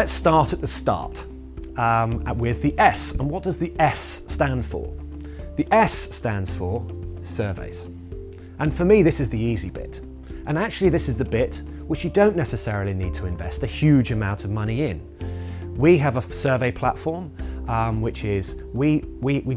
let's start at the start with the S. And what does the S stand for? The S stands for surveys. And for me, this is the easy bit. And actually, this is the bit which you don't necessarily need to invest a huge amount of money in. We have a survey platform, which is, we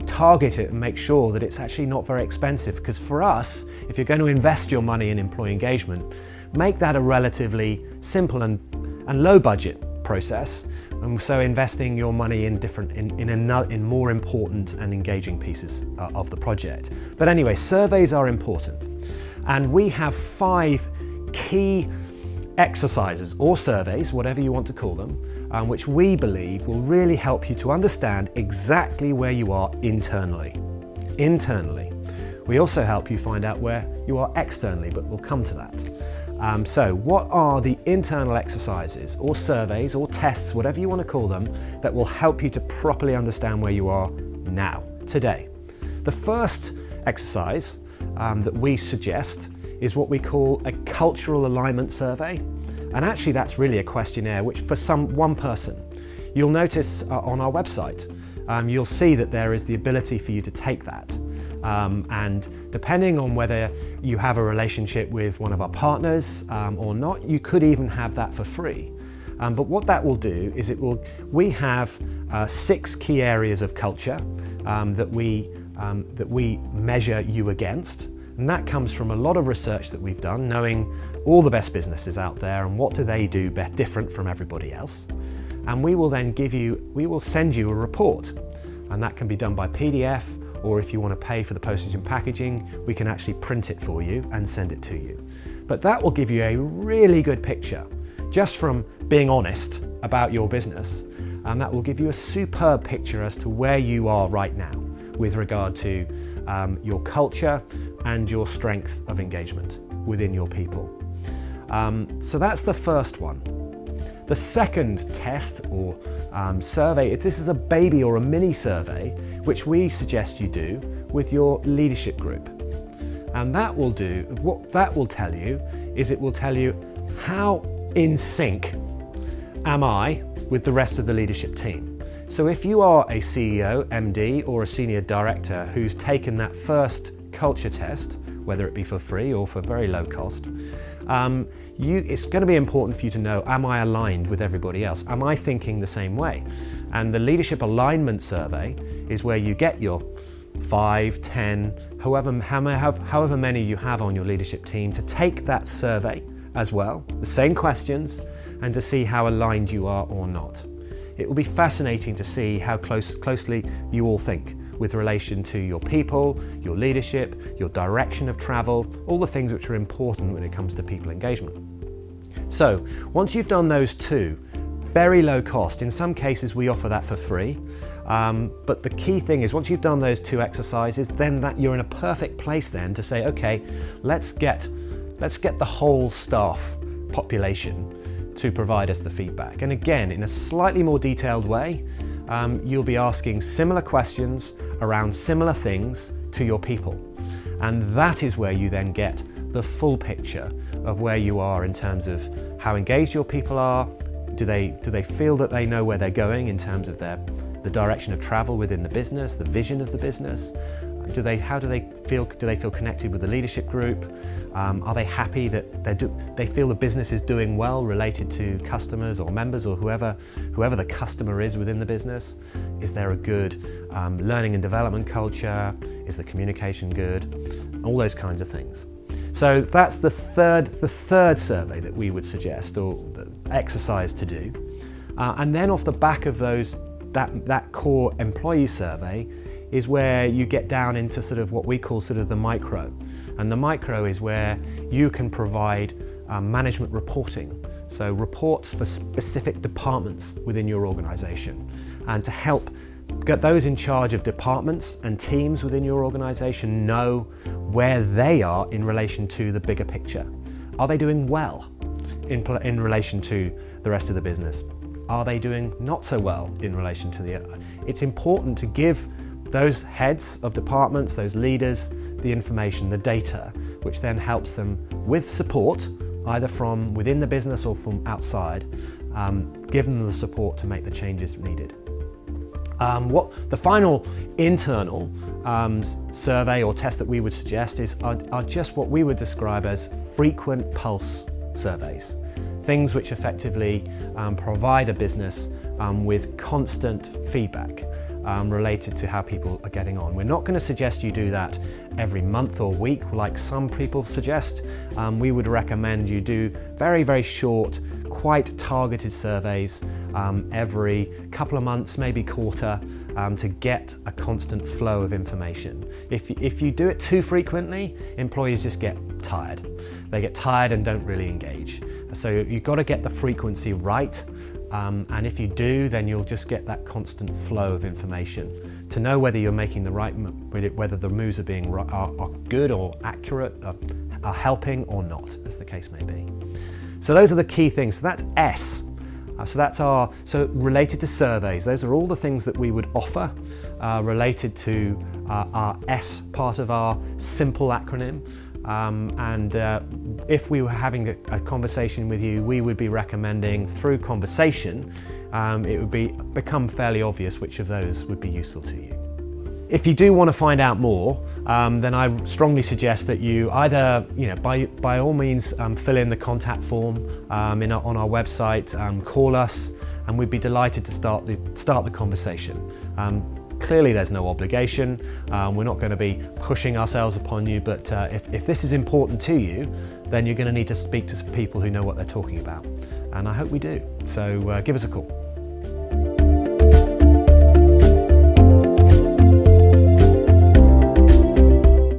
target it and make sure that it's actually not very expensive, because for us, if you're going to invest your money in employee engagement, make that a relatively simple and low budget process. And so investing your money in more important and engaging pieces of the project. But anyway, surveys are important. And we have 5 key exercises or surveys, whatever you want to call them, which we believe will really help you to understand exactly where you are internally. We also help you find out where you are externally, but we'll come to that. So what are the internal exercises or surveys or tests, whatever you want to call them, that will help you to properly understand where you are now, today? The first exercise that we suggest is what we call a cultural alignment survey. And actually that's really a questionnaire which for one person, you'll notice on our website, you'll see that there is the ability for you to take that. And depending on whether you have a relationship with one of our partners or not, you could even have that for free. But what that will do is we have 6 key areas of culture that we measure you against. And that comes from a lot of research that we've done, knowing all the best businesses out there and what do they do different from everybody else. And we will then send you a report. And that can be done by PDF, or if you want to pay for the postage and packaging, we can actually print it for you and send it to you. But that will give you a really good picture, just from being honest about your business. And that will give you a superb picture as to where you are right now with regard to your culture and your strength of engagement within your people. So that's the first one. The second test or survey, this is a baby or a mini survey, which we suggest you do with your leadership group. And what that will tell you is it will tell you how in sync am I with the rest of the leadership team. So if you are a CEO, MD, or a senior director who's taken that first culture test, whether it be for free or for very low cost, it's going to be important for you to know, am I aligned with everybody else? Am I thinking the same way? And the leadership alignment survey is where you get your 5, 10, however many you have on your leadership team to take that survey as well, the same questions, and to see how aligned you are or not. It will be fascinating to see how closely you all think with relation to your people, your leadership, your direction of travel, all the things which are important when it comes to people engagement. So once you've done those 2, very low cost, in some cases we offer that for free, but the key thing is once you've done those 2 exercises, then you're in a perfect place then to say, okay, let's get the whole staff population to provide us the feedback. And again, in a slightly more detailed way, you'll be asking similar questions around similar things to your people. And that is where you then get the full picture of where you are in terms of how engaged your people are. Do they feel that they know where they're going in terms of the direction of travel within the business, the vision of the business? How do they feel? Do they feel connected with the leadership group? Are they happy that they feel the business is doing well related to customers or members or whoever the customer is within the business? Is there a good learning and development culture? Is the communication good? All those kinds of things. So that's the third survey that we would suggest, or the exercise to do. And then off the back of that core employee survey is where you get down into sort of what we call sort of the micro. And the micro is where you can provide management reporting. So reports for specific departments within your organization, and to help get those in charge of departments and teams within your organization know where they are in relation to the bigger picture. Are they doing well in relation to the rest of the business? Are they doing not so well in relation to the other? It's important to give those heads of departments, those leaders, the information, the data, which then helps them with support, either from within the business or from outside, give them the support to make the changes needed. What the final internal survey or test that we would suggest are just what we would describe as frequent pulse surveys. Things which effectively provide a business with constant feedback related to how people are getting on. We're not going to suggest you do that every month or week like some people suggest. We would recommend you do very, very short, quite targeted surveys every couple of months, maybe quarter, to get a constant flow of information. If you do it too frequently, employees just get tired. They get tired and don't really engage. So you've got to get the frequency right. And if you do, then you'll just get that constant flow of information to know whether you're making the right, whether the moves are good or accurate, are helping or not, as the case may be. So those are the key things. So that's S. So related to surveys. Those are all the things that we would offer related to our S part of our simple acronym. If we were having a conversation with you, we would be recommending through conversation, it would become fairly obvious which of those would be useful to you. If you do want to find out more, then I strongly suggest that you either, by all means, fill in the contact form on our website, call us, and we'd be delighted to start the conversation. Clearly there's no obligation, we're not going to be pushing ourselves upon you, but if this is important to you, then you're going to need to speak to some people who know what they're talking about. And I hope we do. So give us a call.